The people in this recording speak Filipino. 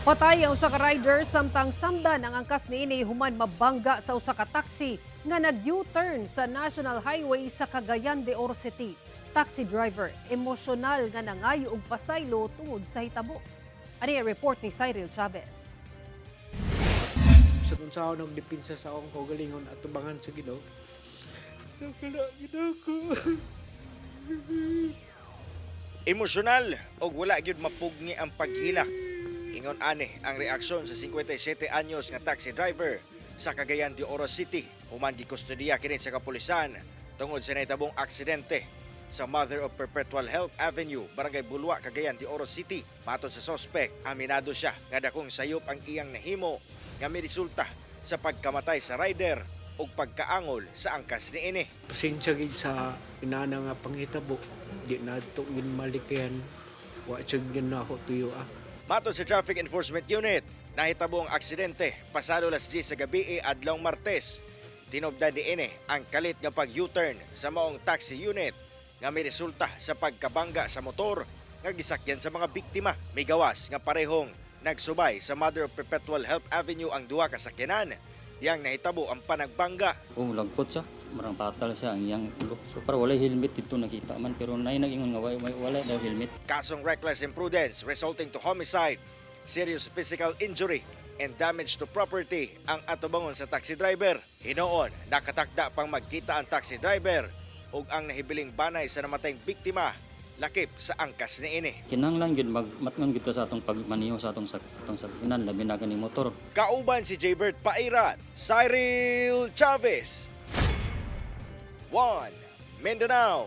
Patay ang usa ka rider samtang samdan ang angkas niini human mabangga sa usa ka taxi nga nag-U-turn sa National Highway sa Cagayan de Oro City. Taxi driver emosyonal nga nangayo og pasaylo tungod sa hitabo. Ani ang report ni Cyril Chavez. Sa kung saan nagdipinsa sa akong kaugalingon at tubangan sa Ginoo. Sa kalagin ako. Emosyonal o wala gyud mapugni ang paghilak. Ingon ani ang reaksyon sa 57 anyos nga taxi driver sa Cagayan de Oro City. Human gikustudiya kini sa kapulisan tungod sa nahitabong aksidente sa Mother of Perpetual Health Avenue, Barangay Bulwa, Cagayan de Oro City. Matod sa sospek, aminado siya nga dakong sayop ang iyang nahimo nga may resulta sa pagkamatay sa rider o pagkaangol sa angkas niini. Pasensya gid sa inana nga panghitabo. Di na ito yun malikayan. Wa siya yun na ako tuyo Matod sa Traffic Enforcement Unit, nahitabo ang aksidente pasado las 10 sa gabi adlawng Martes. Tinubdan niini ang kalit nga pag-U-turn sa maong taxi unit nga may resulta sa pagkabangga sa motor nga gisakyan sa mga biktima. May gawas nga parehong nagsubay sa Mother of Perpetual Health Avenue ang duha ka sakyanan. Yang nahitabo ang panagbangga. Kung lagpot siya, marang patal siya ang iyang ulo. So para walay helmet dito nakita man pero nay nag-ingon nga wala daw helmet. Kasong reckless imprudence resulting to homicide, serious physical injury, and damage to property ang atubangon sa taxi driver. Hinoon, nakatakda pang magkita ang taxi driver ug ang nahibiling banay sa namatayng biktima lakip sa angkas niini. Kinahanglan gyud matngon gyud sa atong pagmaniho sa atong sakyanan labi na kaning motor. Kauban si Jaybert Pairat, Cyril Chavez. 1 Mindanao